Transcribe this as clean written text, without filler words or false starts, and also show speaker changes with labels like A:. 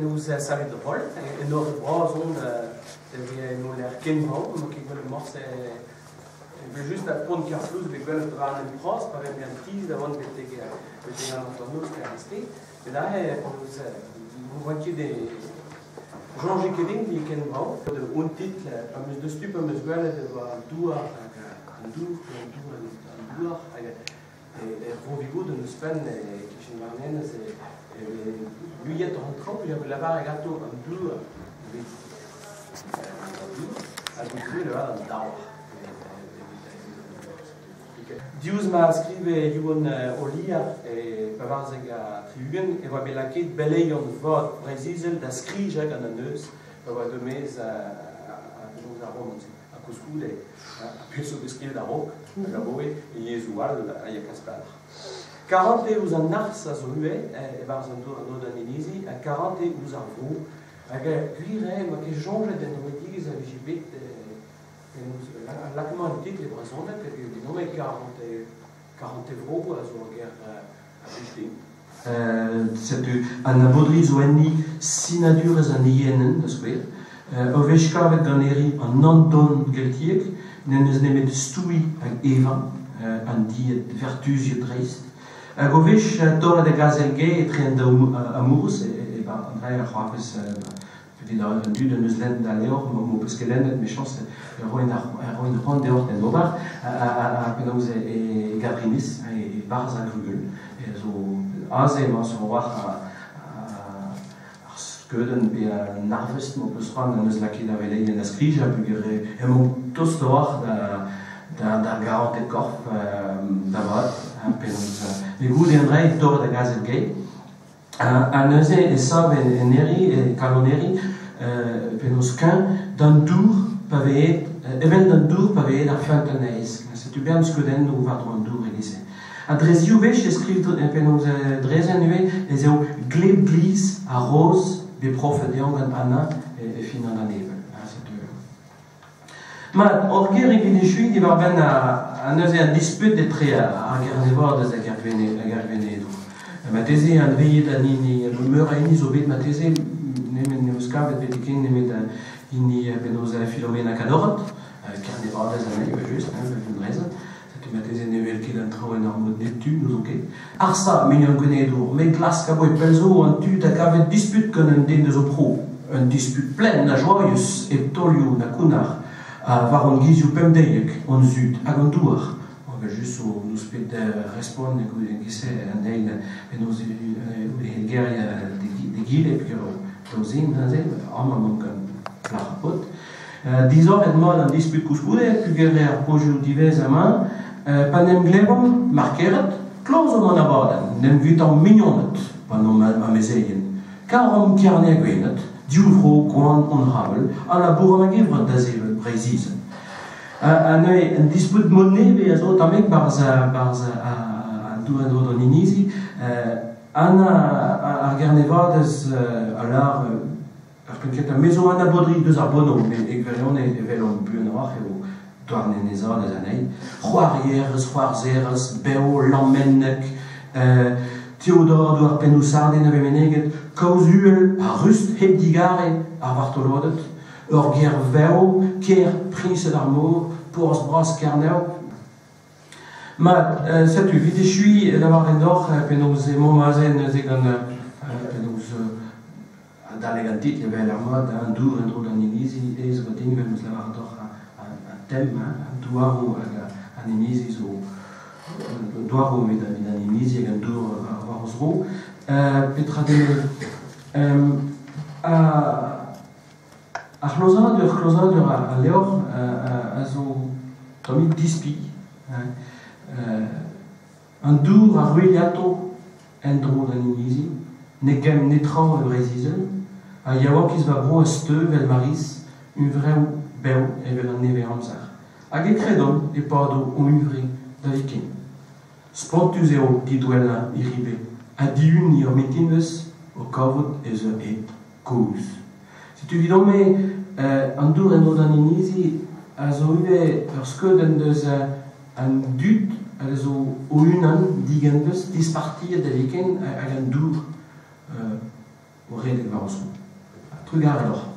A: nous savons de vol, et nos bras ont nous l'air kinvaux, donc ils veulent morcer. Je veux juste à prendre quelque chose, mais je veux le prendre en France, par exemple, un petit, avant de mettre un entonneau, ce qui est resté. Mais là, vous voyez des gens qui viennent, qui kinvaux, un titre, de stup, un mesguel, un tour, et vos vigous de nous spend, qui chez Marlène, c'est. Lui, il est rentrant, puis il avait là-bas un gâteau, un tour, à le dauer. Dius m'a skrive Johan Olia e bewarzega triugen e war belaket beleion vod prezizel da skrijeg an neus war de mes a romanzi a kuskude a peso de skrive da rok a boe e jesual a yakaspar 40 eus an nars a zo ue e var zan do da ninizi a 40 eus an vrou hag guire ma ke jonge den dometiges a vigibet l'actualité les raisons que nous avons 40 euros à la guerre acheter. C'est un abodri zoenni sinadur et un yenen de square. Ovechka avec ganeri en non-don geltiek, n'en est de stoui avec Eva, un diet vertus et dreist. Ovech torre de gazelge et train d'amours et André Rapes. Du de nous l'en d'ailleurs, parce que l'en mes chances, roin dehors de Nobar, à Penose et Gabrinis et Barza Grugel, et so Azema sur voir à Skøden et à Narvest, mon peu soin dans la qui avait les inscrits, j'ai pu dire, et mon tous dehors d'un garant de corps d'abord, un Penose. Les goûts d'André, Torre de Gazelgate. A neuze e sav en neri e kaloneri penosquin d'un dour paveet even d'un dour paveet ar fantaneiz. C'est ubern skuden ou vardro un dour elise. A drezioù vech eskriv penos drezen ue ez eo gleb glis a rose be prof deong an ana e fin an anevel. Ma orger evit chui di var ben a neuze a disput de tre a gernevor deus a gervenedo. Ma tese an veillet an ini meur a ini zo bet ma tese nemen neoskavet betiken nemet ini penos Philomena Cadorot carnivore des années juste une raison c'est ma tese nevel ket an trao en ar mod netu nous ok arsa mignon gwenedour me glas ka boy pelzo an tu da kavet disput kon an den de zo pro un disput plein na joyeux et tolio na kunar var on giziou pemdeiek on zut hag an douar juste nous spet respond que c'est un deil et nous guerre de guilles puis dozin hazel amma mankan la rapot 10 ans et mal en dispute couscoude puis guerre pojo divers à main panem glebom marqueret close mon abadan nem vit en mignonnet pendant ma meseyen car on carnet gwenet diuvro quan honorable à la bourg-magivre d'azel précise un dispute monnaie et az otamek barz a douadro don inizi ar gernevadez a l'ar ar penket a mezo an abodri deus ar bono e gverion e vel an bu an oar eo douarne neza deus anei c'hoarierez, c'hoarzerez, beo, lammennek Theodor douar penoussarden ave meneget kauzuel a rust heb digare ar vartolodet ur ger veo ker prince d'armour pour bras carneo. Ma cette vite chui d'avoir un or penos et momazen zegan penos d'alegantit le bel armad un dour un drôle d'anilisi et ce voting veut nous l'avoir d'or un thème un douaro un inisi zo douaro mais d'anilisi un dour avoir osro petra de a closadur a leor a zo tomit dispi un dour a ruiliato en dro d'an inizi ne gem netran e brezizel a yaouak is va bro a steu vel maris un vreu beu e vel an neve amzar hag e kredon e pardo o uvri da viken spontus eo didwella iribe a diun i metinus o kavod e ze e kouz. C'est évident, mais en dour en d'an inizi a zo uve ur skeudenn deus an dud a zo o unan digen deus dispartiet da viken hag an dour o redek var oso. Trugar alors.